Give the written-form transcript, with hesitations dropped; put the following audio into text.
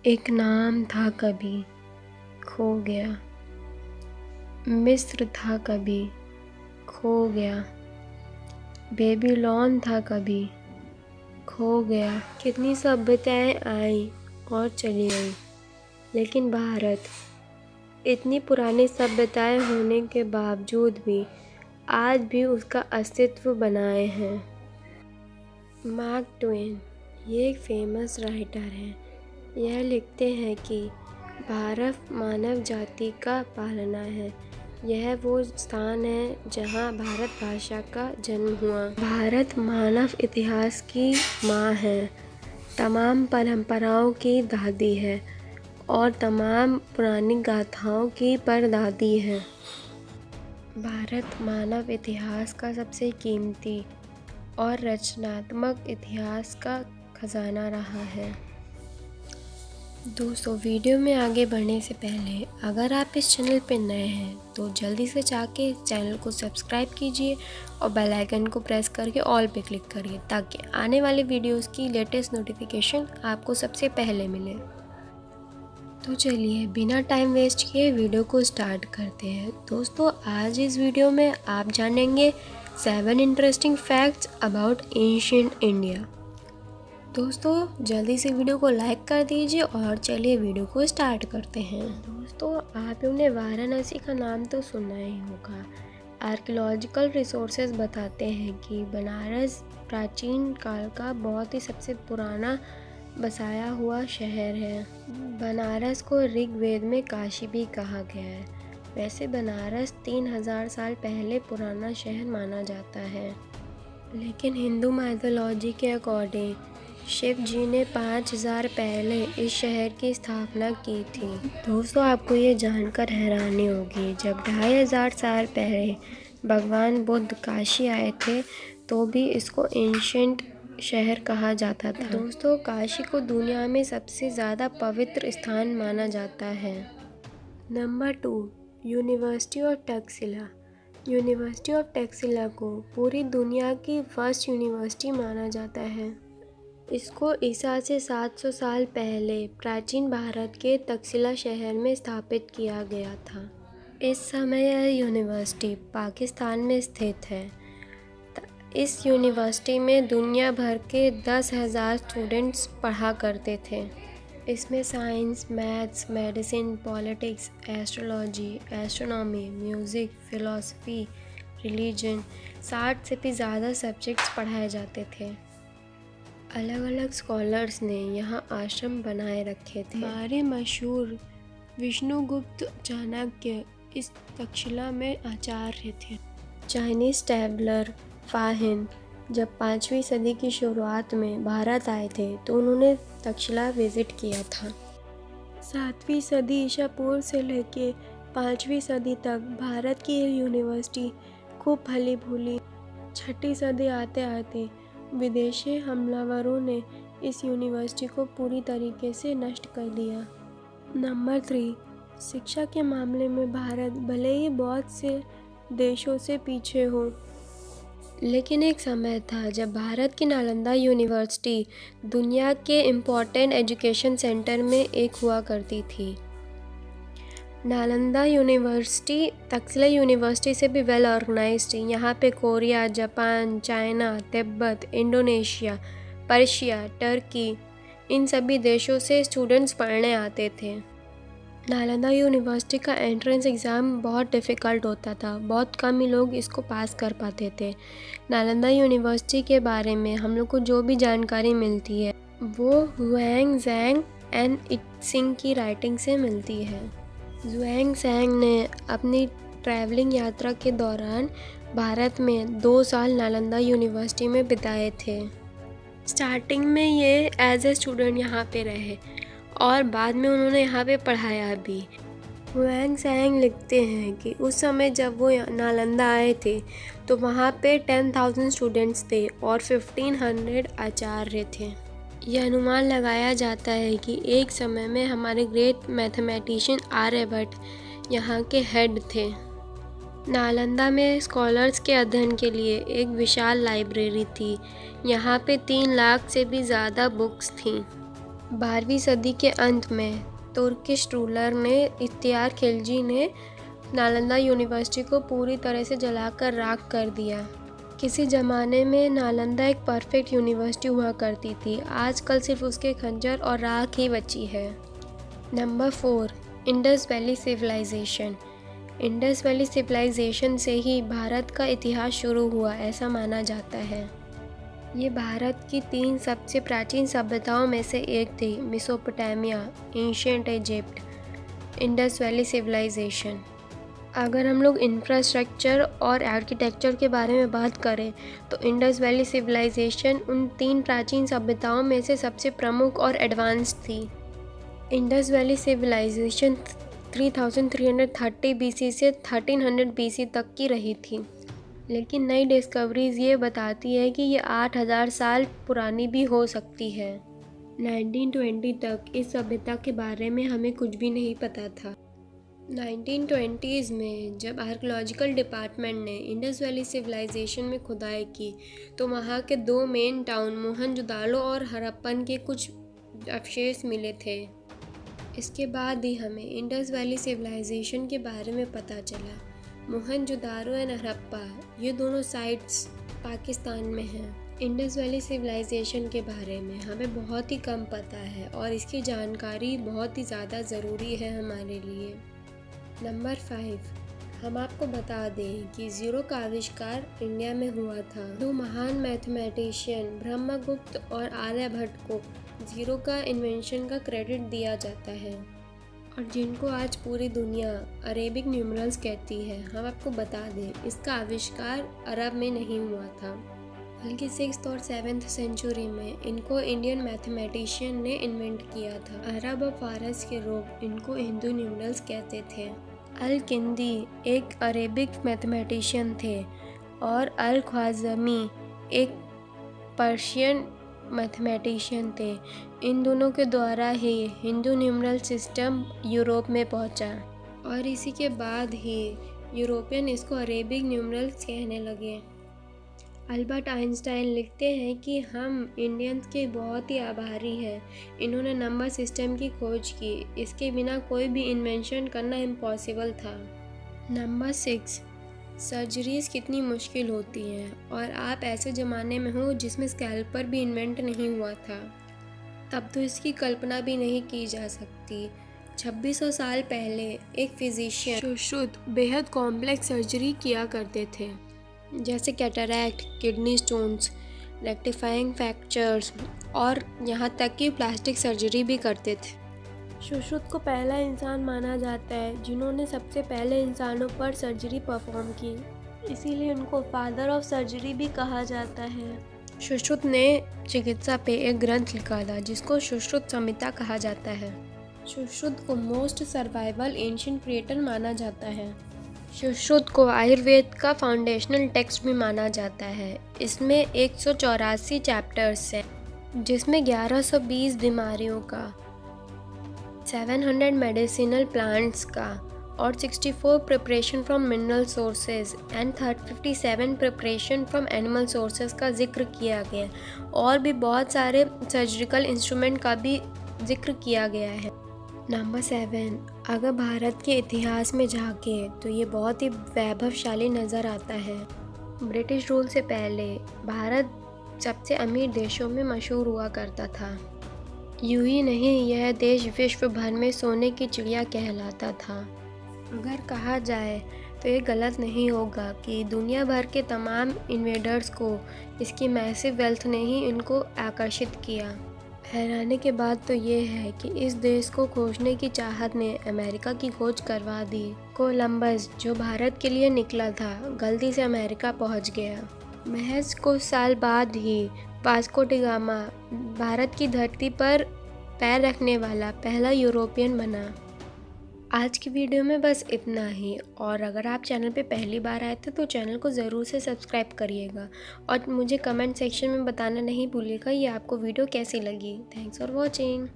एक नाम था कभी खो गया, मिस्र था कभी खो गया, बेबीलोन था कभी खो गया। कितनी सभ्यताएं आई और चली गई, लेकिन भारत इतनी पुरानी सभ्यताएं होने के बावजूद भी आज भी उसका अस्तित्व बनाए हैं। मार्क ट्वेन ये एक फेमस राइटर हैं। यह लिखते हैं कि भारत मानव जाति का पालना है। यह वो स्थान है जहाँ भारत भाषा का जन्म हुआ। भारत मानव इतिहास की माँ है, तमाम परंपराओं की दादी है और तमाम पुरानी गाथाओं की परदादी है। भारत मानव इतिहास का सबसे कीमती और रचनात्मक इतिहास का खजाना रहा है। दोस्तों, वीडियो में आगे बढ़ने से पहले अगर आप इस चैनल पर नए हैं तो जल्दी से जाके इस चैनल को सब्सक्राइब कीजिए और बेल आइकन को प्रेस करके ऑल पे क्लिक करिए ताकि आने वाले वीडियोस की लेटेस्ट नोटिफिकेशन आपको सबसे पहले मिले। तो चलिए बिना टाइम वेस्ट किए वीडियो को स्टार्ट करते हैं। दोस्तों, आज इस वीडियो में आप जानेंगे 7 interesting facts about ancient India. दोस्तों, जल्दी से वीडियो को लाइक कर दीजिए और चलिए वीडियो को स्टार्ट करते हैं। दोस्तों, आपने वाराणसी का नाम तो सुना ही होगा। आर्कियोलॉजिकल रिसोर्सेज बताते हैं कि बनारस प्राचीन काल का बहुत ही सबसे पुराना बसाया हुआ शहर है। बनारस को ऋग्वेद में काशी भी कहा गया है। वैसे बनारस 3000 साल पहले पुराना शहर माना जाता है, लेकिन हिंदू माइथोलॉजी के अकॉर्डिंग शिव जी ने 5000 पहले इस शहर की स्थापना की थी। दोस्तों, आपको ये जानकर हैरानी होगी, जब 2500 साल पहले भगवान बुद्ध काशी आए थे तो भी इसको एंशिएंट शहर कहा जाता था। दोस्तों, काशी को दुनिया में सबसे ज़्यादा पवित्र स्थान माना जाता है। Number 2, university of Taxila. University of Taxila को पूरी दुनिया की फर्स्ट यूनिवर्सिटी माना जाता है। इसको ईसा से 700 साल पहले प्राचीन भारत के तक्षशिला शहर में स्थापित किया गया था। इस समय यह यूनिवर्सिटी पाकिस्तान में स्थित है। इस यूनिवर्सिटी में दुनिया भर के 10,000 स्टूडेंट्स पढ़ा करते थे। इसमें science, maths, medicine, politics, astrology, astronomy, music, philosophy, religion 60 से भी ज़्यादा सब्जेक्ट्स पढ़ाए जाते थे। अलग अलग स्कॉलर्स ने यहाँ आश्रम बनाए रखे थे। हमारे मशहूर विष्णुगुप्त चाणक्य इस तक्षशिला में आचार्य थे। चाइनीज़ ट्रैवलर फाहिन जब 5वीं सदी की शुरुआत में भारत आए थे तो उन्होंने तक्षशिला विज़िट किया था। 7वीं सदी ईसा पूर्व से लेके 5वीं सदी तक भारत की यह यूनिवर्सिटी खूब फली फूली। 6ठी सदी आते आते विदेशी हमलावरों ने इस यूनिवर्सिटी को पूरी तरीके से नष्ट कर दिया। नंबर 3, शिक्षा के मामले में भारत भले ही बहुत से देशों से पीछे हो, लेकिन एक समय था जब भारत की नालंदा यूनिवर्सिटी दुनिया के इम्पोर्टेंट एजुकेशन सेंटर में एक हुआ करती थी। नालंदा यूनिवर्सिटी तक्षशिला यूनिवर्सिटी से भी वेल ऑर्गेनाइज्ड है। यहाँ पे Korea, Japan, China, Tibet, Indonesia, Persia, Turkey इन सभी देशों से स्टूडेंट्स पढ़ने आते थे। नालंदा यूनिवर्सिटी का एंट्रेंस एग्ज़ाम बहुत डिफ़िकल्ट होता था, बहुत कम ही लोग इसको पास कर पाते थे। नालंदा यूनिवर्सिटी के बारे में हम लोग को जो भी जानकारी मिलती है वो हुएंग ज़ैंग एंड इत्सिंग की राइटिंग से मिलती है। हुएंग ज़ैंग ने अपनी ट्रैवलिंग यात्रा के दौरान भारत में 2 साल नालंदा यूनिवर्सिटी में बिताए थे। स्टार्टिंग में ये एज ए स्टूडेंट यहाँ पे रहे और बाद में उन्होंने यहाँ पे पढ़ाया भी। हुएंग ज़ैंग लिखते हैं कि उस समय जब वो नालंदा आए थे तो वहाँ पे 10,000 स्टूडेंट्स थे और 1500 आचार्य थे। यह अनुमान लगाया जाता है कि एक समय में हमारे ग्रेट मैथमेटिशियन आर्यभट्ट यहाँ के हेड थे। नालंदा में स्कॉलर्स के अध्ययन के लिए एक विशाल लाइब्रेरी थी। यहाँ पे 3 लाख से भी ज़्यादा बुक्स थीं। 12वीं सदी के अंत में तुर्किश रूलर ने इख्तियार खिलजी ने नालंदा यूनिवर्सिटी को पूरी तरह से जलाकर राख कर दिया। किसी ज़माने में नालंदा एक परफेक्ट यूनिवर्सिटी हुआ करती थी, आजकल सिर्फ उसके खंजर और राख ही बची है। Number 4, Indus valley civilization. Indus valley civilization से ही भारत का इतिहास शुरू हुआ ऐसा माना जाता है। ये भारत की 3 सबसे प्राचीन सभ्यताओं में से एक थी, Mesopotamia, ancient Egypt, Indus valley civilization. अगर हम लोग इंफ्रास्ट्रक्चर और आर्किटेक्चर के बारे में बात करें तो इंडस वैली सिविलाइजेशन उन 3 प्राचीन सभ्यताओं में से सबसे प्रमुख और एडवांस थी। इंडस वैली सिविलाइजेशन 3330 BC से 1300 BC तक की रही थी, लेकिन नई डिस्कवरीज ये बताती है कि ये 8000 साल पुरानी भी हो सकती है। 1920 तक इस सभ्यता के बारे में हमें कुछ भी नहीं पता था। 1920s में जब आर्कियोलॉजिकल डिपार्टमेंट ने इंडस वैली सिविलाइजेशन में खुदाई की तो वहाँ के 2 मेन टाउन मोहनजोदाड़ो और हड़प्पन के कुछ अवशेष मिले थे। इसके बाद ही हमें इंडस वैली सिविलाइजेशन के बारे में पता चला। मोहनजोदाड़ो एंड हड़प्पा ये दोनों साइट्स पाकिस्तान में हैं। इंडस वैली सिविलाइजेशन के बारे में हमें बहुत ही कम पता है और इसकी जानकारी बहुत ही ज़्यादा ज़रूरी है हमारे लिए। नंबर 5, हम आपको बता दें कि ज़ीरो का आविष्कार इंडिया में हुआ था। 2 महान मैथमेटिशियन ब्रह्मगुप्त और आर्यभट्ट को ज़ीरो का इन्वेंशन का क्रेडिट दिया जाता है और जिनको आज पूरी दुनिया अरेबिक न्यूमरल्स कहती है। हम आपको बता दें इसका आविष्कार अरब में नहीं हुआ था, बल्कि 6th और 7th सेंचुरी में इनको इंडियन मैथमेटिशियन ने इन्वेंट किया था। अरब और फारस के लोग इनको हिंदू न्यूमरल्स कहते थे। अल-किंदी एक अरेबिक मैथमेटिशियन थे और अल-ख्वाज़मी एक पर्शियन मैथमेटिशियन थे। इन दोनों के द्वारा ही हिंदू न्यूमरल सिस्टम यूरोप में पहुंचा और इसी के बाद ही यूरोपियन इसको अरेबिक न्यूमरल्स कहने लगे। अल्बर्ट आइंस्टाइन लिखते हैं कि हम इंडियंस के बहुत ही आभारी हैं, इन्होंने नंबर सिस्टम की खोज की, इसके बिना कोई भी इन्वेंशन करना इम्पॉसिबल था। नंबर 6, सर्जरीज कितनी मुश्किल होती हैं और आप ऐसे ज़माने में हो जिसमें स्कैल्पर भी इन्वेंट नहीं हुआ था, तब तो इसकी कल्पना भी नहीं की जा सकती। 2600 साल पहले एक फिजिशियन सुश्रुत बेहद कॉम्प्लेक्स सर्जरी किया करते थे, जैसे cataract, kidney stones, rectifying fractures और यहाँ तक कि प्लास्टिक सर्जरी भी करते थे। सुश्रुत को पहला इंसान माना जाता है जिन्होंने सबसे पहले इंसानों पर सर्जरी परफॉर्म की, इसीलिए उनको फादर ऑफ सर्जरी भी कहा जाता है। सुश्रुत ने चिकित्सा पे एक ग्रंथ लिखा था जिसको सुश्रुत संहिता कहा जाता है। सुश्रुत को मोस्ट सर्वाइवल एंशिएंट क्रिएटर माना जाता है। सुश्रुत को आयुर्वेद का फाउंडेशनल टेक्स्ट भी माना जाता है। इसमें 184 चैप्टर्स हैं, जिसमें 1120 बीमारियों का, 700 मेडिसिनल प्लांट्स का और 64 preparation from mineral sources and 57 preparation from animal sources का जिक्र किया गया और भी बहुत सारे सर्जिकल इंस्ट्रूमेंट का भी जिक्र किया गया है। नंबर 7, अगर भारत के इतिहास में झांके तो ये बहुत ही वैभवशाली नज़र आता है। ब्रिटिश रूल से पहले भारत सबसे अमीर देशों में मशहूर हुआ करता था। यूं ही नहीं, यह देश विश्व भर में सोने की चिड़िया कहलाता था। अगर कहा जाए तो ये गलत नहीं होगा कि दुनिया भर के तमाम इन्वेडर्स को इसकी मैसिव वेल्थ ने ही इनको आकर्षित किया। हैरानी के बात तो ये है कि इस देश को खोजने की चाहत ने अमेरिका की खोज करवा दी। कोलंबस जो भारत के लिए निकला था, गलती से अमेरिका पहुंच गया। महज कुछ साल बाद ही वास्को डी गामा भारत की धरती पर पैर रखने वाला पहला यूरोपियन बना। आज की वीडियो में बस इतना ही, और अगर आप चैनल पे पहली बार आए थे तो चैनल को ज़रूर से सब्सक्राइब करिएगा और मुझे कमेंट सेक्शन में बताना नहीं भूलिएगा ये आपको वीडियो कैसी लगी। Thanks for watching.